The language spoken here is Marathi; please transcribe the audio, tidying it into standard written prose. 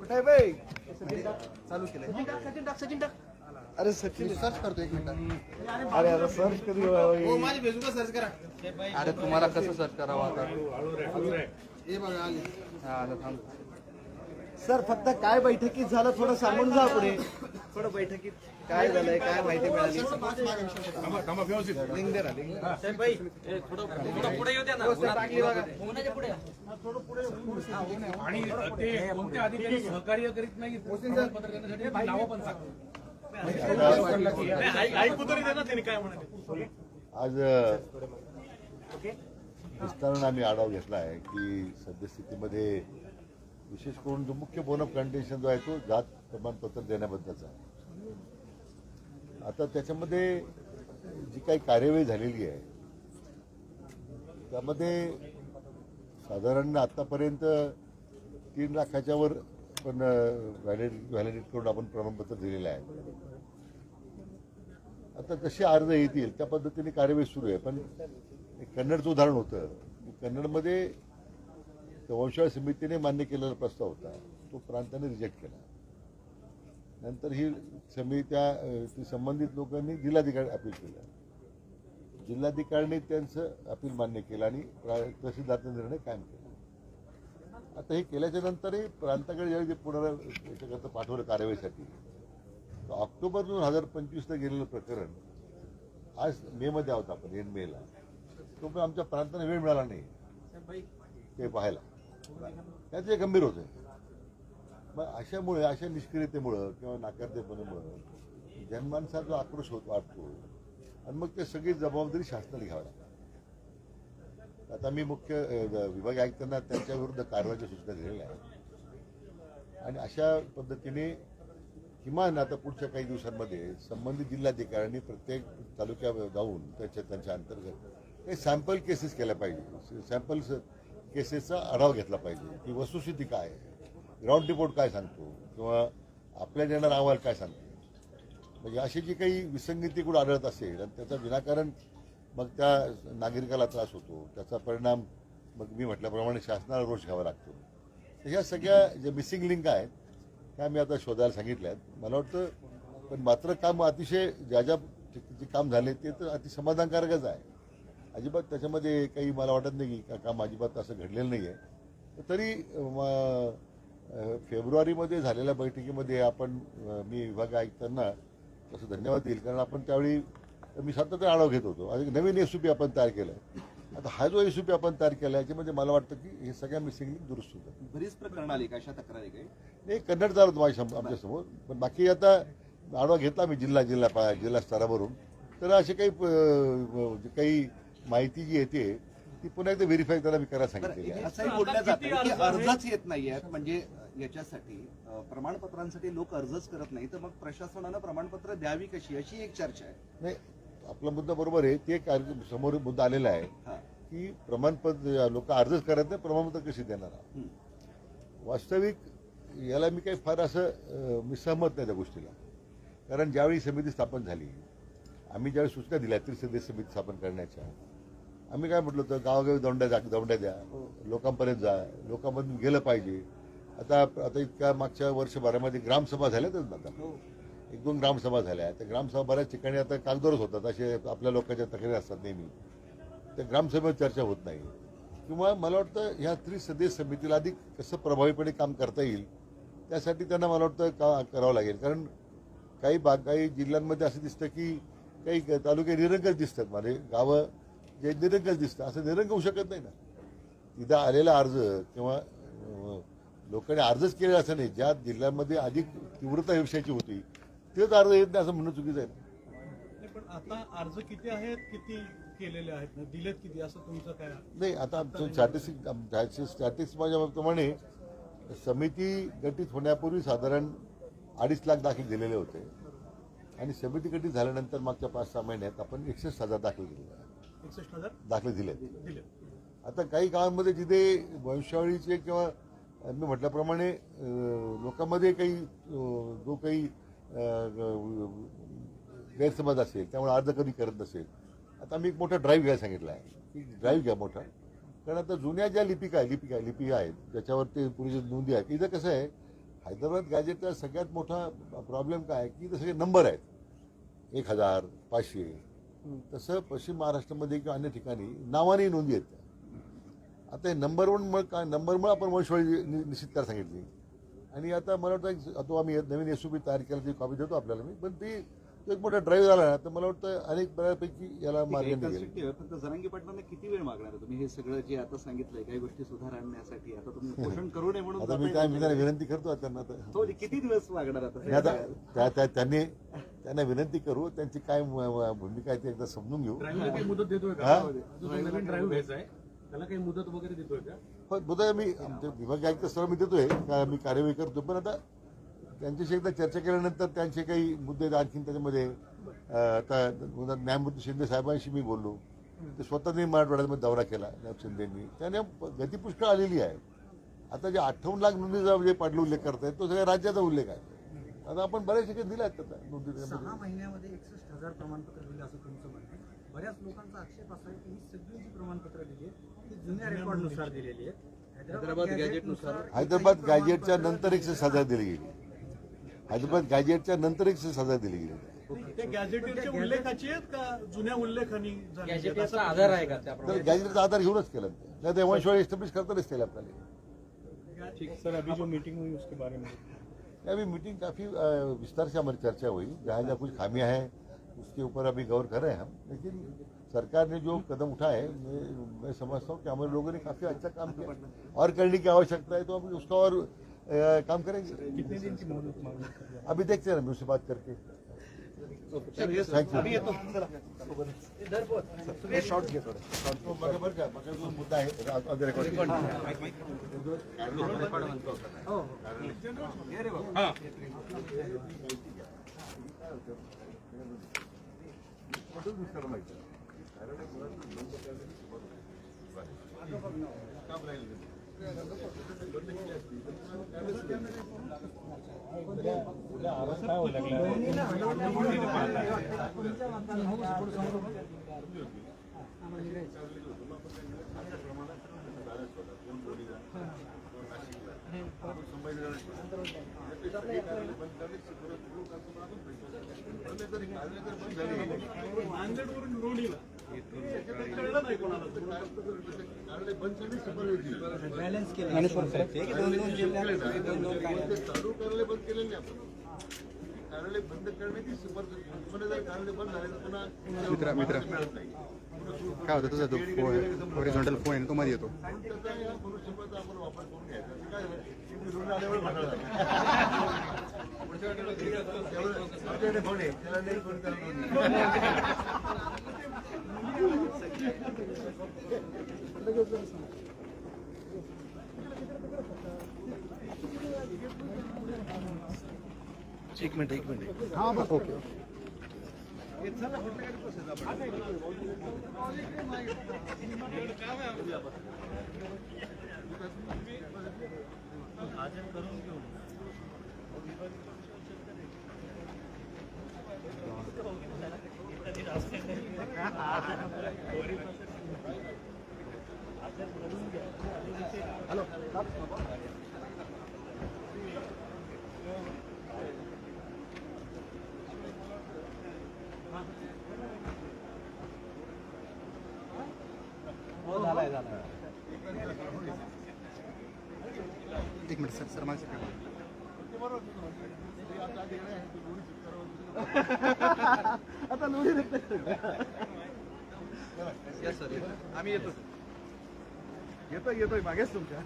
कुठे आहे बाई? चालू केलंय. सचिन टाक. अरे सचिन सर्च करतो एक मिनिट. अरे अरे सर्च कधी हो माझी फेसबुक सर्च करा. अरे तुम्हाला कसं सर्च करावं आता? हे बघा आले. हा आता थांब. सर फक्त काय बैठकीत झालं थोडं सांगून जा पुढे. थोडं बैठकीत काय झालंय, काय माहिती मिळाली? लिंक दे ना, लिंक. आणि ते कोणते अधिकारी सहकार्य करीत नाही पत्र देण्यासाठी नावं पण सांगा. ऐकू तरी दे ना त्यांनी काय म्हणाले. आज विस्ताराने आम्ही आढावा घेतला आहे की सद्यस्थितीमध्ये विशेष करून जो मुख्य बोन ऑफ कंडिशन जो आहे तो जात प्रमाणपत्र देण्याबद्दलचा आहे. आता त्याच्यामध्ये जी काही कार्यवाही झालेली आहे त्यामध्ये साधारण आतापर्यंत 3 लाखाच्या वर पण व्हॅलिडेट करून आपण प्रमाणपत्र दिलेलं आहे. आता जसे अर्ज येतील त्या पद्धतीने कार्यवाही सुरू आहे. पण एक कन्नडचं उदाहरण होतं की कन्नडमध्ये वंशावळ समितीने मान्य केलेला प्रस्ताव होता तो प्रांताने रिजेक्ट केला. नंतर ही समिती संबंधित लोकांनी जिल्हाधिकारी अपील केलं. जिल्हाधिकाऱ्यांनी त्यांचं अपील मान्य केलं आणि तहसीलदारचा निर्णय कायम केला. आता हे केल्याच्या नंतरही प्रांताकडे ज्यावेळी याच्याकरता पाठवलं कार्यवाहीसाठी तर ऑक्टोबर 2025ला गेलेलं प्रकरण आज मेमध्ये आहोत आपण एंड मेला तो पण आमच्या प्रांताने वेळ मिळाला नाही ते पाहायला. त्याचे गंभीर होते. मग अशामुळे अशा निष्क्रियतेमुळं किंवा नाकारतेपणामुळं जनमानसाचा आक्रोश वाटतो आणि मग ते सगळी जबाबदारी शासनाला घ्यावी लागते. आता मी मुख्य विभाग आयुक्तांना त्यांच्याविरुद्ध कारवाईच्या सूचना दिलेल्या आहेत आणि अशा पद्धतीने किमान आता पुढच्या काही दिवसांमध्ये संबंधित जिल्हाधिकाऱ्यांनी प्रत्येक तालुक्यात जाऊन त्यांच्या अंतर्गत काही सॅम्पल केसेस केल्या पाहिजे. सॅम्पल केसेसचा आढावा घेतला पाहिजे की वस्तुस्थिती काय आहे, ग्राउंड रिपोर्ट काय सांगतो किंवा आपल्या येणारा अहवाल काय सांगतो. म्हणजे अशी जी काही विसंगती कुठं आढळत असेल आणि त्याचा विनाकारण मग त्या नागरिकाला त्रास होतो त्याचा परिणाम मग मी म्हटल्याप्रमाणे शासनाला रोष घ्यावा लागतो. तर ह्या सगळ्या ज्या मिसिंग लिंक आहेत त्या मी आता शोधायला सांगितल्या आहेत. मला वाटतं पण मात्र काम अतिशय ज्या जे काम झाले ते तर अतिसमाधानकारकच आहे. अजिबात त्याच्यामध्ये काही मला वाटत नाही की काम अजिबात असं घडलेलं नाही आहे. तरी फेब्रुवारीमध्ये झालेल्या बैठकीमध्ये आपण मी विभाग आयुक्तांना तसं धन्यवाद देईल कारण आपण त्यावेळी मी सातत्याने आढावा घेत होतो. आणि नवीन एसओपी आपण तयार केलं आहे. आता हा जो एसओपी आपण तयार केला याच्यामध्ये मला वाटतं की हे सगळ्या मिसिंग लिंक दुरुस्त होतात. बरीच प्रकरण आली का अशा तक्रारी काही? नाही कन्नड चालत आमच्यासमोर पण बाकी आता आढावा घेतला मी जिल्हा स्तरावरून तर असे काही माहिती जी येते ती पुन्हा एकदा व्हेरीफाय करायला मी करायला सांगितलेली आहे. असंही बोललं जातं की अर्जच येत नाहीयेत म्हणजे याच्यासाठी प्रमाणपत्रांसाठी लोक अर्जच करत नाही तर मग प्रशासनानं प्रमाणपत्र द्यावी कशी अशी एक चर्चा आहे. नाही आपला मुद्दा बरोबर आहे. ते समोर मुद्दा आलेला आहे की प्रमाणपत्र लोक अर्जच करत नाही प्रमाणपत्र कशी देणार. वास्तविक याला मी काही फार असं मी सहमत नाही त्या गोष्टीला. कारण ज्यावेळी समिती स्थापन झाली आम्ही ज्यावेळी सूचना दिल्या त्रिसदस्यीय समिती स्थापन करण्याच्या आम्ही काय म्हटलं होतं गावोगावी दौंड्या द्या लोकांपर्यंत जा लोकांमधून गेलं पाहिजे. आता इतक्या मागच्या वर्षभरामध्ये ग्रामसभा झाल्याच आता 1-2 ग्रामसभा झाल्या. त्या ग्रामसभा बऱ्याच ठिकाणी आता कागदोरच होतात असे आपल्या लोकांच्या तक्रारी असतात नेहमी. त्या ग्रामसभेत चर्चा होत नाही किंवा मला वाटतं ह्या त्रिसदस्यीय समितीला अधिक कसं प्रभावीपणे काम करता येईल त्यासाठी त्यांना मला वाटतं करावं लागेल. कारण काही जिल्ह्यांमध्ये असं दिसतं की काही तालुके निरंकुश दिसतात माझे गावं जे निरंकुश दिसतं असं निरंकुश होऊ शकत नाही ना. तिथं आलेला अर्ज किंवा लोकांनी अर्जच केले असं नाही. ज्या जिल्ह्यांमध्ये अधिक तीव्रता विषयाची होती तेच अर्ज येत नाही असं म्हणणं चुकीचं आहे ना. पण आता अर्ज किती आहेत किती केलेले आहेत दिलेत किती असं तुमचं काय? नाही आता स्टॅटिस्टिक्स माझ्याप्रमाणे समिती गठीत होण्यापूर्वी साधारण 2.5 लाख दाखले दिलेले होते आणि समिती गठीत झाल्यानंतर मागच्या 5-6 महिन्यात आपण 61,000 दाखले दिले. 61,000 दाखले दिले. आता काही गावांमध्ये जिथे वंशावळीचे किंवा मी म्हटल्याप्रमाणे लोकांमध्ये जो काही गैरसमज असेल त्यामुळे अर्ज कधी करत नसेल. आता आम्ही एक मोठा ड्राईव्ह घ्यायला सांगितला आहे की ड्राईव्ह घ्या मोठा. कारण आता जुन्या ज्या लिपी आहेत ज्याच्यावर ते पूर्वीच्या नोंदी आहेत इथं कसं आहे हैदराबाद गॅजेटचा सगळ्यात मोठा प्रॉब्लेम काय आहे की ते सगळे नंबर आहेत 1000, 500. तसं पश्चिम महाराष्ट्रामध्ये किंवा अन्य ठिकाणी नावाने नोंदी आहेत. आता हे नंबरमुळे आपण वंशवाळी निश्चित करायला सांगितली. आणि आता मला वाटतं आता आम्ही नवीन SOP तयार केल्याची कॉपी देतो आपल्याला मी, पण ती एक मोठा ड्राईव्ह झाला ना तर मला वाटतं अनेक बऱ्यापैकी याला मार्ग निघेल. फक्त जरांगे पाटलांना किती वेळ मागणार आहे तुम्ही हे सगळं जे आता सांगितलंय काही गोष्टी सुधार आणण्यासाठी आता तुम्ही उपोषण करू नये म्हणून आता मी काय त्यांना विनंती करतो त्यांना तर तो किती दिवस मागणार आता आता त्यांना विनंती करू, त्यांची काय भूमिका आहे ते एकदा समजून घेऊ. ड्राईव्हला काही मुदत देतोय हा? का? जो नवीन ड्राईव्ह घ्यायचा आहे त्याला काही मुदत वगैरे देतोय का? पण बोलतोय मी आमच्या विभागीय आयुक्त सर्व मी देतोय का मी कार्यवाही करतो, पण आता त्यांच्याशी एकदा चर्चा केल्यानंतर त्यांचे काही मुद्दे आणखीन त्याच्यामध्ये आता न्यायमूर्ती शिंदे साहेबांशी मी बोललो. ते स्वतःने मराठवाड्यामध्ये दौरा केला न्याय शिंदेंनी. त्याने गती पुष्कळ आलेली आहे. आता जे 58 लाख नोंदीचा जे पाडले उल्लेख करतायत तो सगळ्या राज्याचा उल्लेख आहे. आता आपण बऱ्याच ठिकाणी दिला आहेत आता नोंदी. 6 महिन्यामध्ये 61,000 प्रमाणपत्र दिले असं तुमचं म्हणणं आहे. बऱ्याच लोकांचा आक्षेप असा आहे की ही सगळी जी प्रमाणपत्र दिली आहेत ती जुन्या रेकॉर्डनुसार दिलेली आहेत. हैदराबाद गॅजेटनुसार हैदराबाद गॅजेटच्या नंतर 160,000 दिली गेली. हैदराबाद गॅजेटच्या नंतर 160,000 दिली गेली. ते गॅजेटेडच्या उल्लेखाची आहेत का जुन्या उल्लेखानी गॅजेटचा आधार आहे का त्याप्रमाणे? तर गॅजेटचा आधार घेऊनच केलं नाही तर वंशवाळी एस्टॅब्लिश करताच केलं आपल्याला. सर अभी जो मीटिंग हुई उसके बारे में अभी मीटिंग काफ़ी विस्तार से हमारी चर्चा हुई. जहाँ जहाँ कुछ खामियां हैं उसके ऊपर अभी गौर कर रहे हैं हम. लेकिन सरकार ने जो कदम उठाए मैं समझता हूँ कि हमारे लोगों ने काफ़ी अच्छा काम किया. और करने की आवश्यकता है तो हम उसका और काम करेंगे. कितने दिन की मोहलत मांगनी? अभी देखते हैं ना मुझसे बात करके. अभी येतो शॉर्ट घे थोडं. बरोबर का माझा जो मुद्दा आहे रेकॉर्ड नांदेडवरून रोडीला कळलं नाही कोणाला. बॅलन्स केलं की 2-2 जिल्ह्यात 2-2 कार्यालय. चालू कार्यालय बंद केले नाही आपण. कार्यालय बंद करण्याची सुपर जर कार्यालय बंद झाले तर पुन्हा मिळत नाही. काय होतं तुझा तो हॉरिझॉन्टल फोन आहे तो मध्ये येतो. त्याचा या मनुष्यबळाचा आपण वापर करून घ्यायचा. काय झालं? तुम्ही रुग्ण आल्यावर भांडण झालं. आमच्याकडे फोन आहे त्याला नाही फोन एक मिनिट हां बस ओके. एक मिनिट सर माझं आता लोणी सर आम्ही येतोय मागेच तुमच्या